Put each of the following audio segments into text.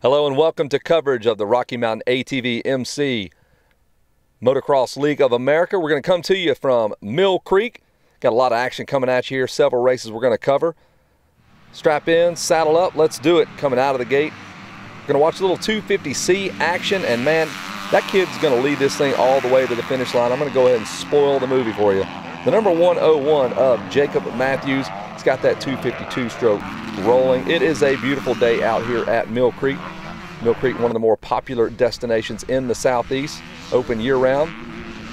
Hello and welcome to coverage of the Rocky Mountain ATV MC Motocross League of America. We're going to come to you from Millcreek. Got a lot of action coming at you here, several races we're going to cover. Strap in, saddle up, let's do it. Coming out of the gate, we're going to watch a little 250C action, and man, that kid's going to lead this thing all the way to the finish line. I'm going to go ahead and spoil the movie for you. The number 101 of Jacob Matthews. He's got that 252 stroke rolling. It is a beautiful day out here at Millcreek. Millcreek, one of the more popular destinations in the southeast, open year-round.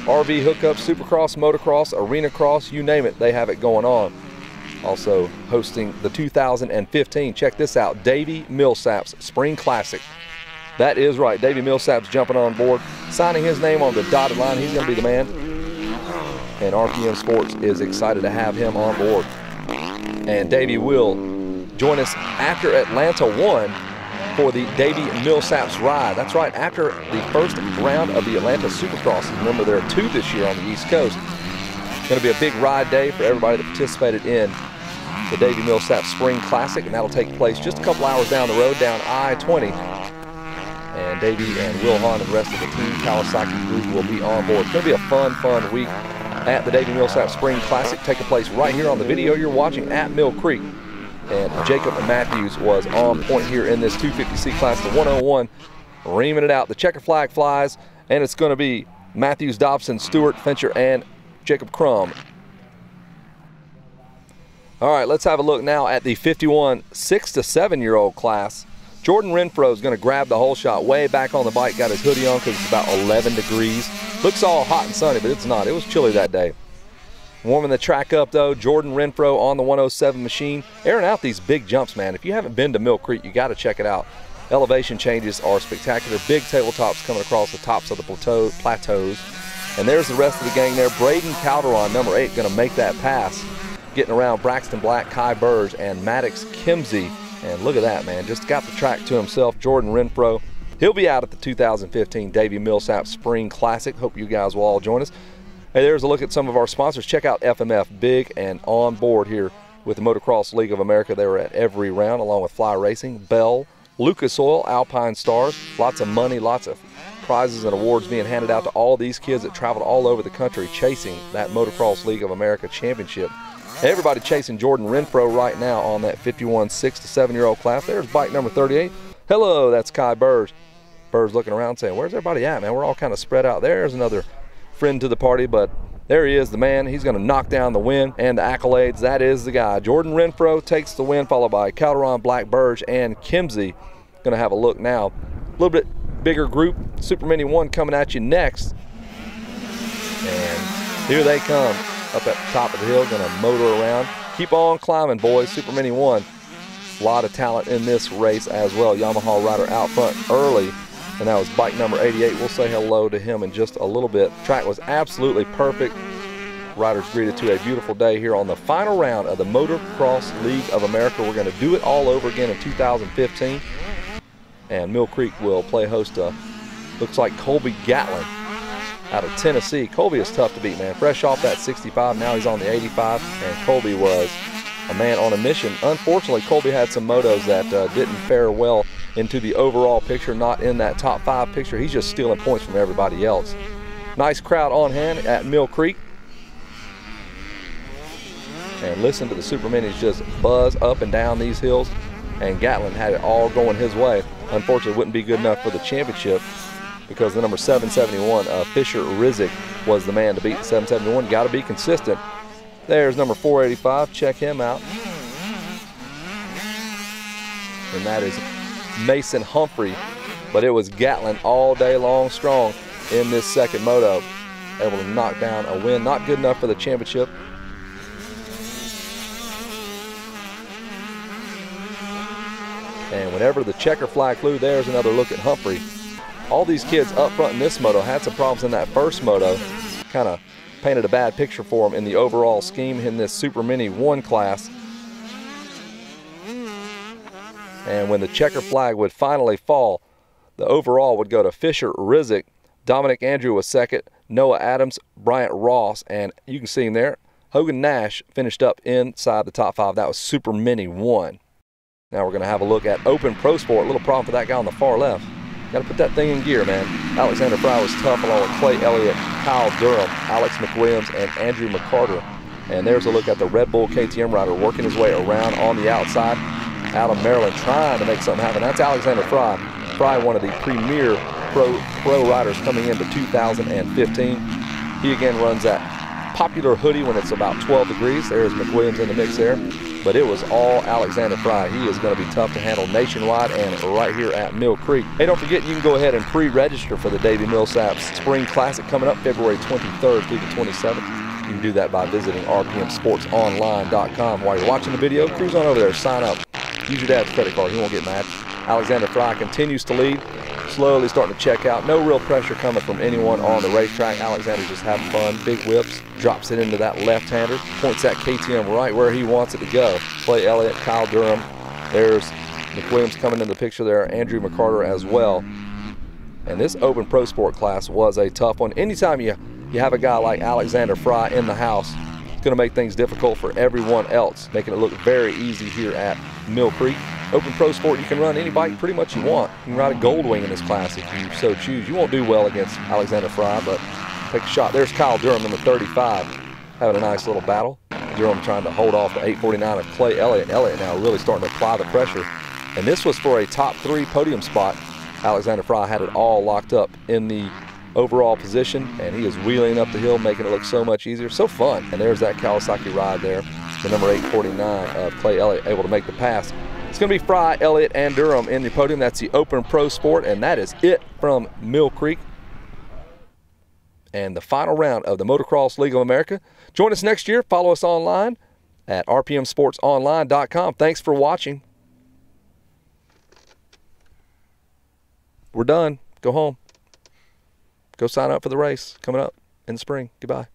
RV hookups, supercross, motocross, arena cross, you name it, they have it going on. Also hosting the 2015, check this out, Davey Millsap's Spring Classic. That is right, Davey Millsap's jumping on board, signing his name on the dotted line. He's going to be the man. And RPM Sports is excited to have him on board. And Davey will join us after Atlanta 1 for the Davey Millsap's ride. That's right, after the first round of the Atlanta Supercross. Remember, there are 2 this year on the East Coast. It's going to be a big ride day for everybody that participated in the Davey Millsap Spring Classic, and that'll take place just a couple hours down the road, down I-20. And Davey and Will Hahn and the rest of the Team Kawasaki group will be on board. It's going to be a fun week at the Davey Millsap Spring Classic, taking place right here on the video you're watching at Millcreek. And Jacob Matthews was on point here in this 250C class, the 101, reaming it out. The checker flag flies, and it's going to be Matthews, Dobson, Stewart, Fincher, and Jacob Crum. All right, let's have a look now at the 51 6 to 7-year-old class. Jordan Renfro is going to grab the whole shot way back on the bike, got his hoodie on because it's about 11 degrees. Looks all hot and sunny, but it's not. It was chilly that day. Warming the track up, though, Jordan Renfro on the 107 machine. Airing out these big jumps, man. If you haven't been to Millcreek, you got to check it out. Elevation changes are spectacular. Big tabletops coming across the tops of the plateaus. And there's the rest of the gang there. Braden Calderon, number 8, going to make that pass. Getting around Braxton Black, Kai Burge, and Maddox Kimsey. And look at that, man. Just got the track to himself, Jordan Renfro. He'll be out at the 2015 Davey Millsap Spring Classic. Hope you guys will all join us. Hey, there's a look at some of our sponsors. Check out FMF, big and on board here with the Motocross League of America. They were at every round, along with Fly Racing, Bell, Lucas Oil, Alpine Stars. Lots of money, lots of prizes and awards being handed out to all these kids that traveled all over the country chasing that Motocross League of America championship. Everybody chasing Jordan Renfro right now on that 51 6 to 7-year-old class. There's bike number 38. Hello, that's Kai Burge. Burge looking around saying, where's everybody at, man? We're all kind of spread out. There's another friend to the party, but there he is, the man. He's going to knock down the win and the accolades. That is the guy. Jordan Renfro takes the win, followed by Calderon, Black, Burge, and Kimsey. Going to have a look now. A little bit bigger group. Super Mini 1 coming at you next. And here they come. Up at the top of the hill, going to motor around. Keep on climbing, boys. Super Mini 1. A lot of talent in this race as well. Yamaha rider out front early. And that was bike number 88. We'll say hello to him in just a little bit. Track was absolutely perfect. Riders greeted to a beautiful day here on the final round of the Motocross League of America. We're going to do it all over again in 2015. And Millcreek will play host to, looks like, Colby Gatlin out of Tennessee. Colby is tough to beat, man. Fresh off that 65, now he's on the 85. And Colby was a man on a mission. Unfortunately, Colby had some motos that didn't fare well into the overall picture, not in that top 5 picture. He's just stealing points from everybody else. Nice crowd on hand at Millcreek. And listen to the Super Minis just buzz up and down these hills. And Gatlin had it all going his way. Unfortunately, wouldn't be good enough for the championship because the number 771, Fisher Rizik, was the man to beat the 771. Got to be consistent. There's number 485. Check him out. And that is Mason Humphrey, but it was Gatlin all day long strong in this second moto, able to knock down a win. Not good enough for the championship. And whenever the checker flag flew, there's another look at Humphrey. All these kids up front in this moto had some problems in that first moto, kind of painted a bad picture for them in the overall scheme in this Super Mini 1 class. And when the checker flag would finally fall, the overall would go to Fisher Rizik. Dominic Andrew was second, Noah Adams, Bryant Ross, and you can see him there. Hogan Nash finished up inside the top 5. That was Super Mini 1. Now we're going to have a look at Open Pro Sport. A little problem for that guy on the far left. Got to put that thing in gear, man. Alexander Fry was tough along with Clay Elliott, Kyle Durham, Alex McWilliams, and Andrew McCarter. And there's a look at the Red Bull KTM rider working his way around on the outside out of Maryland, trying to make something happen. That's Alexander Fry. Fry, one of the premier pro riders coming into 2015. He again runs that popular hoodie when it's about 12 degrees. There's McWilliams in the mix there. But it was all Alexander Fry. He is going to be tough to handle nationwide and right here at Millcreek. Hey, don't forget, you can go ahead and pre-register for the Davey Millsaps Spring Classic coming up February 23rd through the 27th. You can do that by visiting rpmsportsonline.com. While you're watching the video, cruise on over there, sign up. Use your dad's credit card. He won't get mad. Alexander Fry continues to lead, slowly starting to check out. No real pressure coming from anyone on the racetrack. Alexander's just having fun. Big whips, drops it into that left-hander, points that KTM right where he wants it to go. Clay Elliott, Kyle Durham. There's McWilliams coming into the picture there, Andrew McCarter as well. And this Open Pro Sport class was a tough one. Anytime you have a guy like Alexander Fry in the house, it's going to make things difficult for everyone else, making it look very easy here at Millcreek. Open Pro Sport, you can run any bike pretty much you want. You can ride a Goldwing in this class if you so choose. You won't do well against Alexander Fry, but take a shot. There's Kyle Durham, number 35, having a nice little battle. Durham trying to hold off the 849 of Clay Elliott. Elliott now really starting to apply the pressure. And this was for a top 3 podium spot. Alexander Fry had it all locked up in the overall position, and he is wheeling up the hill, making it look so much easier. So fun. And there's that Kawasaki ride there. The number 849 of Clay Elliott able to make the pass. It's going to be Fry, Elliott, and Durham in the podium. That's the Open Pro Sport, and that is it from Millcreek. And the final round of the Motocross League of America. Join us next year. Follow us online at rpmsportsonline.com. Thanks for watching. We're done. Go home. Go sign up for the race coming up in the spring. Goodbye.